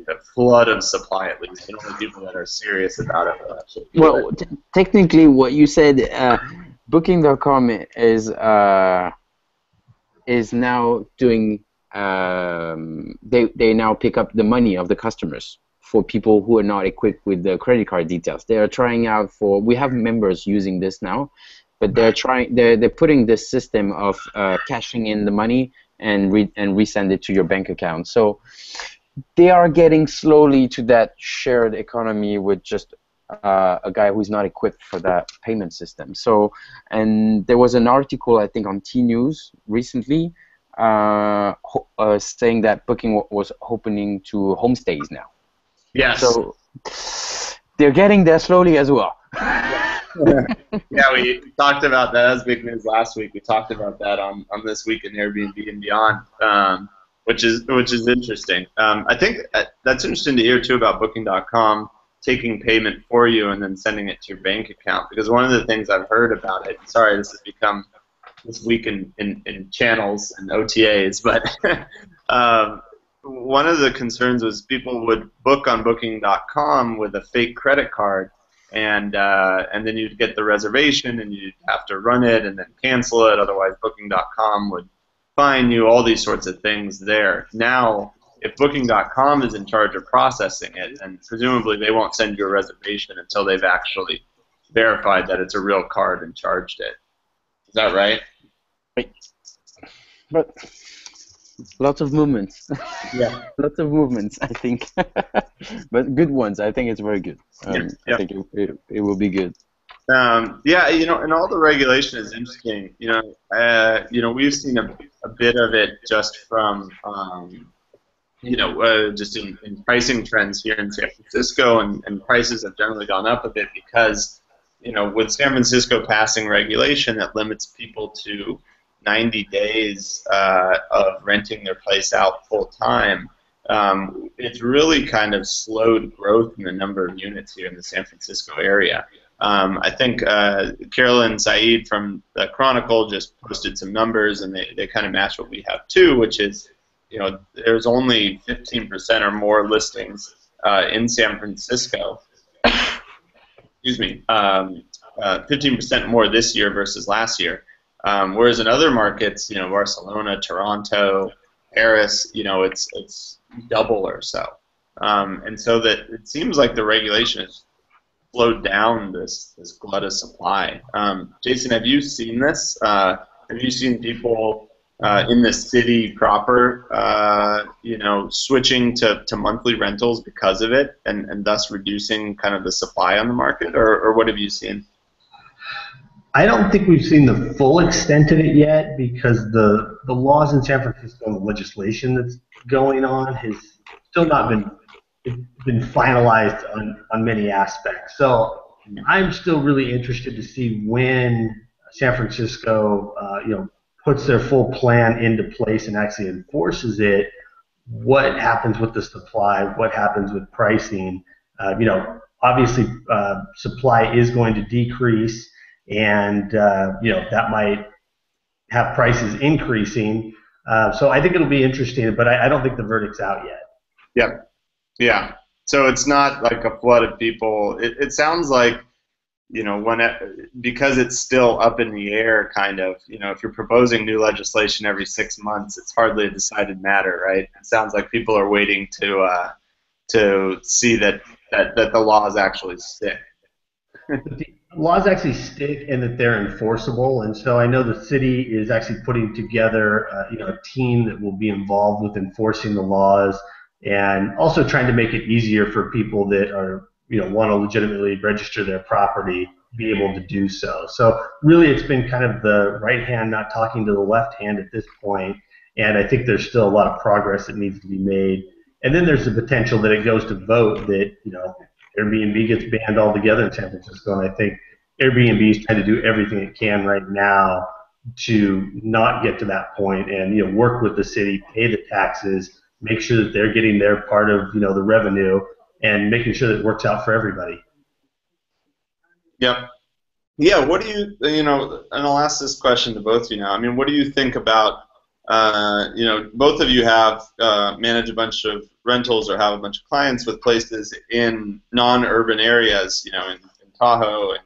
a flood of supply at least. And only people that are serious about it will actually. Well, technically, what you said, Booking.com is now doing. They now pick up the money of the customers for people who are not equipped with the credit card details. They are trying out for. We have members using this now. But they're putting this system of cashing in the money and resend it to your bank account. So they are getting slowly to that shared economy with just a guy who's not equipped for that payment system. So, and there was an article, I think, on T News recently saying that Booking was opening to homestays now. Yes. So they're getting there slowly as well. Yeah, we talked about that. That was big news last week. We talked about that on This Week in Airbnb and Beyond, which is interesting. I think that's interesting to hear too about Booking.com taking payment for you and then sending it to your bank account. Because one of the things I've heard about it, sorry, this has become This Week in channels and OTAs, but one of the concerns was people would book on Booking.com with a fake credit card, and then you'd get the reservation, and you'd have to run it and then cancel it. Otherwise, Booking.com would fine you. All these sorts of things there. Now, if Booking.com is in charge of processing it, then presumably they won't send you a reservation until they've actually verified that it's a real card and charged it. Is that right? Right. But lots of movements. Yeah. Lots of movements, I think. But good ones. I think it's very good. Yeah. I think it will be good. Yeah, and all the regulation is interesting. We've seen a bit of it just from, just in pricing trends here in San Francisco, and prices have generally gone up a bit because, with San Francisco passing regulation that limits people to 90 days of renting their place out full time, it's really kind of slowed growth in the number of units here in the San Francisco area. I think Carolyn Said from the Chronicle just posted some numbers, and they kind of match what we have too, which is, there's only 15% or more listings in San Francisco. Excuse me, 15% more this year versus last year. Whereas in other markets, Barcelona, Toronto, Paris, it's double or so. And so that it seems like the regulation has slowed down this glut of supply. Jason, have you seen this? Have you seen people in the city proper, switching to monthly rentals because of it, and thus reducing kind of the supply on the market, or what have you seen? I don't think we've seen the full extent of it yet, because the laws in San Francisco and the legislation that's going on has still not been finalized on many aspects. So I'm still really interested to see when San Francisco, puts their full plan into place and actually enforces it, what happens with the supply, what happens with pricing. Obviously supply is going to decrease, and that might have prices increasing. So I think it'll be interesting, but I don't think the verdict's out yet. Yep. Yeah. So it's not like a flood of people. It sounds like, because it's still up in the air, kind of, if you're proposing new legislation every 6 months, it's hardly a decided matter, right? It sounds like people are waiting to see that the laws actually stick. The laws actually stick, and that they're enforceable. And so I know the city is actually putting together a team that will be involved with enforcing the laws, and also trying to make it easier for people that are want to legitimately register their property, be able to do so. So really, it's been kind of the right hand not talking to the left hand at this point, and I think there's still a lot of progress that needs to be made. And then there's the potential that it goes to vote that Airbnb gets banned altogether in San Francisco, and I think Airbnb is trying to do everything it can right now to not get to that point, and work with the city, pay the taxes, make sure that they're getting their part of the revenue, and making sure that it works out for everybody. Yep. Yeah. What do you and I'll ask this question to both of you now. I mean, what do you think about both of you have manage a bunch of rentals or have a bunch of clients with places in non-urban areas, in Tahoe and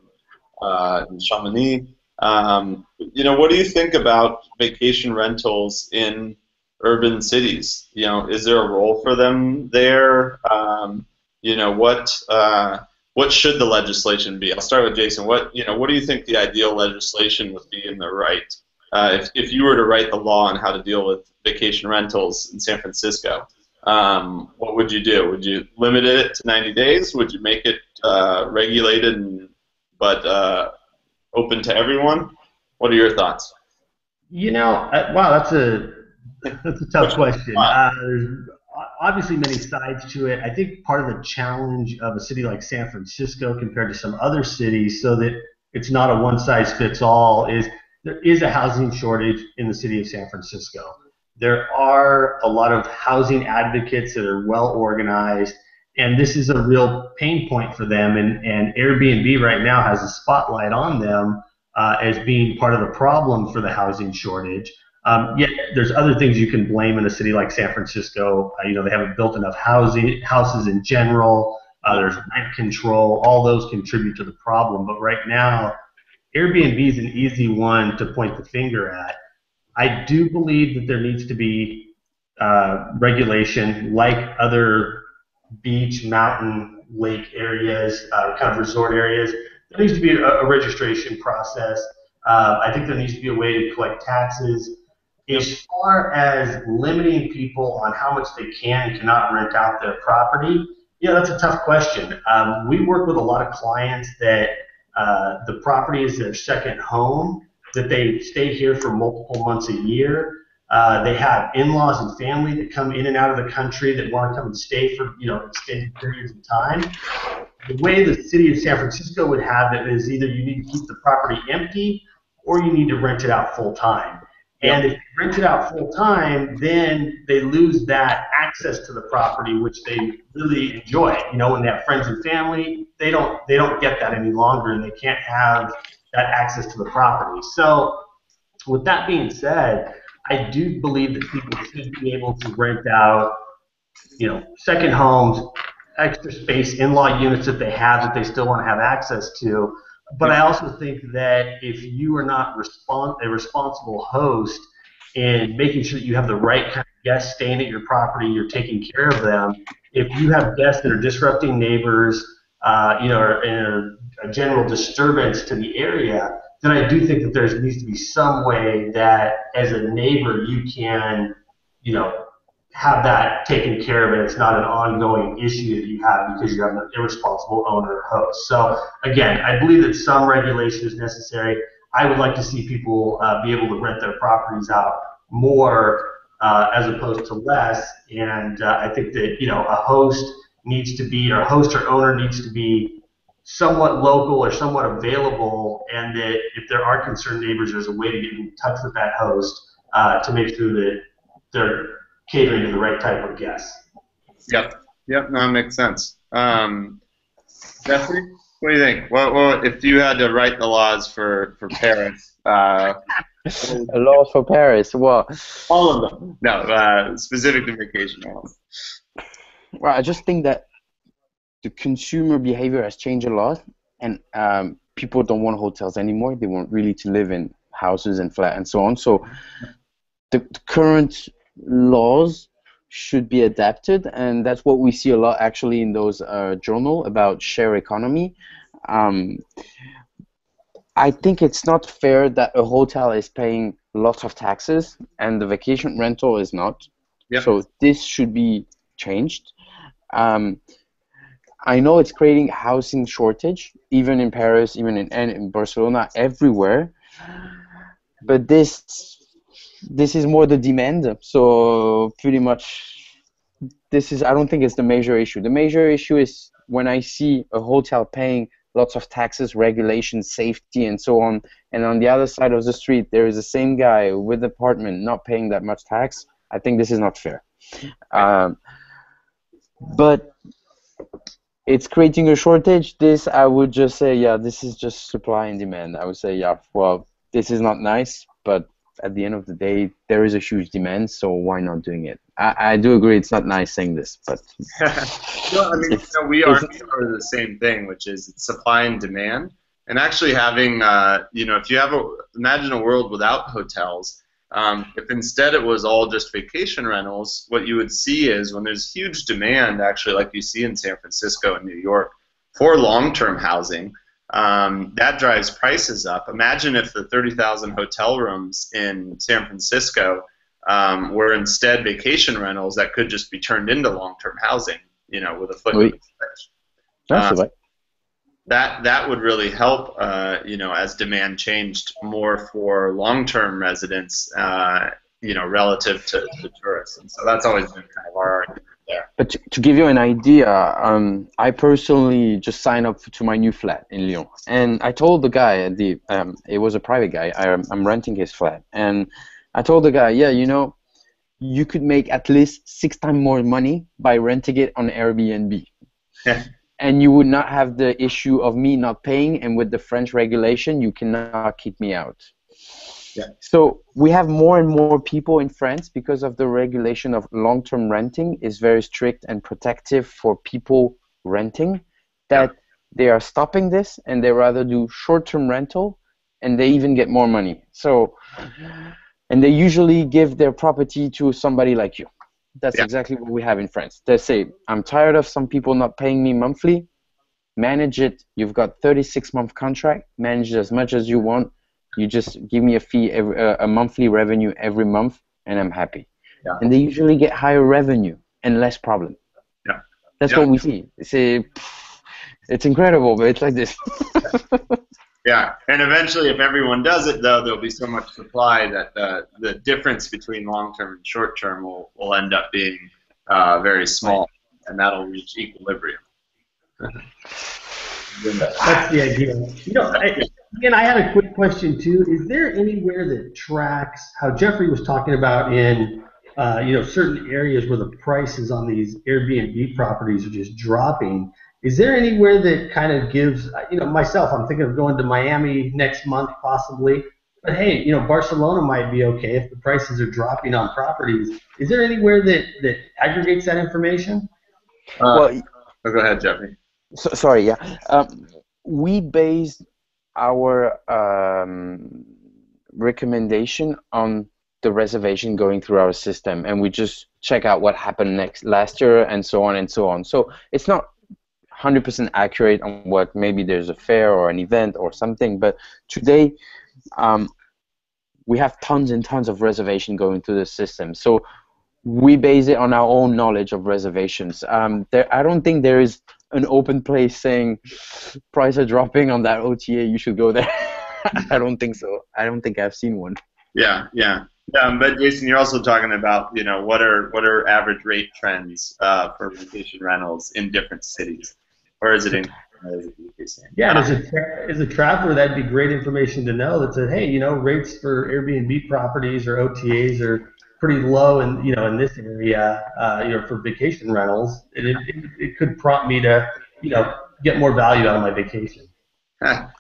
in Chamonix. What do you think about vacation rentals in urban cities? Is there a role for them there? What should the legislation be? I'll start with Jason. What do you think the ideal legislation would be in the right? If you were to write the law on how to deal with vacation rentals in San Francisco, what would you do? Would you limit it to 90 days? Would you make it regulated but open to everyone? What are your thoughts? Wow, that's a tough question. There's obviously many sides to it. I think part of the challenge of a city like San Francisco compared to some other cities, so that it's not a one-size-fits-all, is there is a housing shortage in the city of San Francisco. There are a lot of housing advocates that are well organized, and this is a real pain point for them, and Airbnb right now has a spotlight on them as being part of the problem for the housing shortage. Yet there's other things you can blame in a city like San Francisco. They haven't built enough houses in general. There's rent control. All those contribute to the problem. But right now, Airbnb is an easy one to point the finger at. I do believe that there needs to be regulation like other beach, mountain, lake areas, kind of resort areas. There needs to be a registration process. I think there needs to be a way to collect taxes. As far as limiting people on how much they can and cannot rent out their property, yeah, that's a tough question. We work with a lot of clients that the property is their second home, that they stay here for multiple months a year. They have in-laws and family that come in and out of the country that want to come and stay for extended periods of time. The way the city of San Francisco would have it is either you need to keep the property empty or you need to rent it out full time. And if you rent it out full time, then they lose that access to the property, which they really enjoy. When they have friends and family, they don't get that any longer, and they can't have that access to the property. So, with that being said, I do believe that people should be able to rent out, second homes, extra space, in-law units that they have that they still want to have access to. But I also think that if you are not a responsible host in making sure that you have the right kind of guests staying at your property, you're taking care of them. If you have guests that are disrupting neighbors, or a general disturbance to the area, then I do think that there needs to be some way that as a neighbor you can, have that taken care of, and it's not an ongoing issue that you have because you have an irresponsible owner or host. So again, I believe that some regulation is necessary. I would like to see people be able to rent their properties out more as opposed to less, and I think that a host or owner needs to be somewhat local or somewhat available, and that if there are concerned neighbors, there's a way to get in touch with that host to make sure that they're catering to the right type of guests. Yep, no, that makes sense. Jeffrey, what do you think? Well, if you had to write the laws for Paris, laws for Paris, well, all of them. No, specific to vacation rentals. Well, I just think that the consumer behavior has changed a lot, and people don't want hotels anymore. They want really to live in houses and flats and so on. So the current laws should be adapted, and that's what we see a lot actually in those journal about share economy. I think it's not fair that a hotel is paying lots of taxes and the vacation rental is not. Yep. So this should be changed. I know it's creating housing shortage, even in Paris, even in Barcelona, everywhere. But this is more the demand. So pretty much, I don't think it's the major issue. The major issue is when I see a hotel paying lots of taxes, regulations, safety, and so on, and on the other side of the street there is the same guy with an apartment not paying that much tax. I think this is not fair. But it's creating a shortage. This, I would just say, yeah, this is just supply and demand. I would say, yeah, well, this is not nice, but at the end of the day, there is a huge demand, so why not doing it? I do agree it's not nice saying this, but... No, I mean, we are the same thing, which is it's supply and demand. And actually having, if you imagine a world without hotels, if instead it was all just vacation rentals, what you would see is when there's huge demand, actually, like you see in San Francisco and New York, for long-term housing, that drives prices up. Imagine if the 30,000 hotel rooms in San Francisco were instead vacation rentals that could just be turned into long-term housing, with a foot in the switch. That would really help, as demand changed more for long-term residents, relative to tourists. And so that's always been kind of our argument there. But to give you an idea, I personally just signed up to my new flat in Lyon, and I told the guy at the it was a private guy. I'm renting his flat, and I told the guy, yeah, you know, you could make at least 6 times more money by renting it on Airbnb. And you would not have the issue of me not paying, and with the French regulation, you cannot keep me out. Yeah. So we have more and more people in France, because of the regulation of long-term renting is very strict and protective for people renting, that they are stopping this, and they rather do short-term rental, and they even get more money. So, and they usually give their property to somebody like you. That's exactly what we have in France. They say, I'm tired of some people not paying me monthly. Manage it. You've got 36-month contract. Manage it as much as you want. You just give me a fee, a monthly revenue every month, and I'm happy. Yeah. And they usually get higher revenue and less problem. Yeah. That's what we see. It's incredible, but it's like this. Yeah, and eventually, if everyone does it, though, there'll be so much supply that the difference between long-term and short-term will end up being very small, and that'll reach equilibrium. That's the idea. You know, I had a quick question too. Is there anywhere that tracks how Jeffrey was talking about in certain areas where the prices on these Airbnb properties are just dropping? Is there anywhere that kind of gives, myself, I'm thinking of going to Miami next month possibly, but hey, Barcelona might be okay if the prices are dropping on properties. Is there anywhere that aggregates that information? Go ahead, Jeffrey. Sorry, yeah. We based our recommendation on the reservation going through our system, and we just check out what happened last year and so on and so on. So it's not 100% accurate on what maybe there's a fair or an event or something, but today we have tons and tons of reservation going through the system. So we base it on our own knowledge of reservations. I don't think there is an open place saying prices are dropping on that OTA, you should go there. I don't think so. I don't think I've seen one. Yeah. But Jason, you're also talking about what are average rate trends for vacation rentals in different cities, or is it in? Yeah, as a traveler, that'd be great information to know. That said, hey, rates for Airbnb properties or OTAs are pretty low, in in this area, for vacation rentals. It could prompt me to get more value out of my vacation.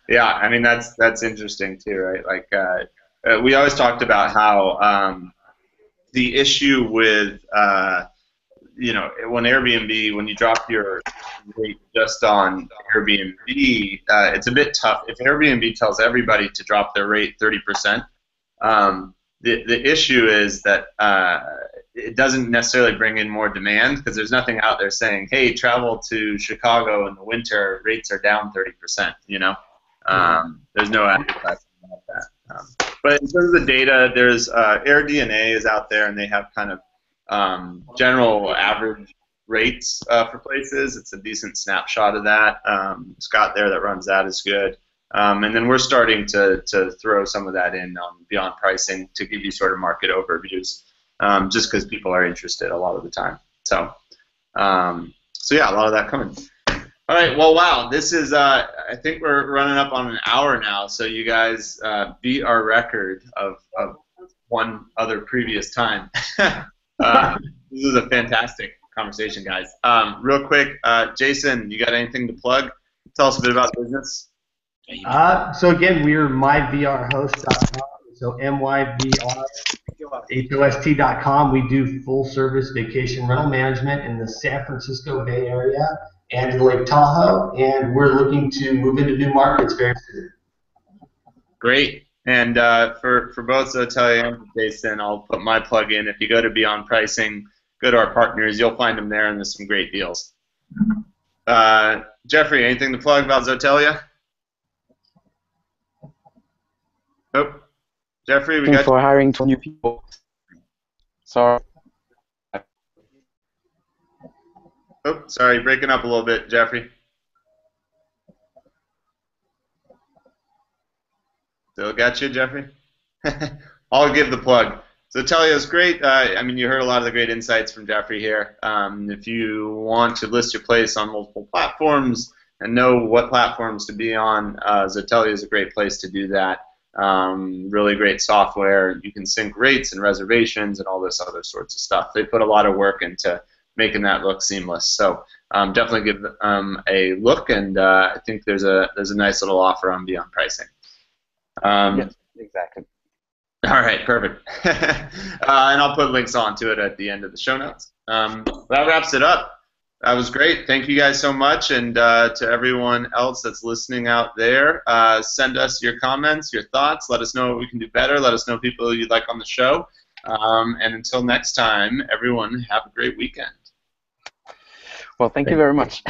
Yeah, I mean that's interesting too, right? Like we always talked about how the issue with when you drop your rate just on Airbnb, it's a bit tough. If Airbnb tells everybody to drop their rate 30%, the issue is that it doesn't necessarily bring in more demand, because there's nothing out there saying, hey, travel to Chicago in the winter, rates are down 30%, There's no advertising about that. But in terms of the data, there's AirDNA is out there, and they have kind of general average rates for places. It's a decent snapshot of that. Scott there that runs that is good. And then we're starting to throw some of that in beyond pricing to give you sort of market overviews, just because people are interested a lot of the time. So yeah, a lot of that coming. All right, well, wow, this is, I think we're running up on an hour now, so you guys beat our record of one other previous time. This is a fantastic conversation, guys. Real quick, Jason, you got anything to plug? Tell us a bit about the business. So again, we're MyVRHost.com, so MyVRHost.com. We do full-service vacation rental management in the San Francisco Bay Area and in Lake Tahoe, and we're looking to move into new markets very soon. Great. And for both Xotelia and Jason, I'll put my plug in. If you go to Beyond Pricing, go to our partners. You'll find them there, and there's some great deals. Jeffrey, anything to plug about Xotelia? Nope. Jeffrey, we got for hiring 2 new people. Sorry. Oh, sorry, breaking up a little bit, Jeffrey. Still got you, Jeffrey? I'll give the plug. Xotelia is great. I mean, you heard a lot of the great insights from Jeffrey here. If you want to list your place on multiple platforms and know what platforms to be on, Xotelia is a great place to do that. Really great software. You can sync rates and reservations and all this other sorts of stuff. They put a lot of work into making that look seamless. So definitely give a look, and I think there's a nice little offer on Beyond Pricing. Yes, exactly. All right, perfect. And I'll put links onto it at the end of the show notes. That wraps it up. That was great. Thank you guys so much, and to everyone else that's listening out there, send us your comments, your thoughts. Let us know what we can do better. Let us know people you'd like on the show. And until next time, everyone, have a great weekend. Well, thank you very much.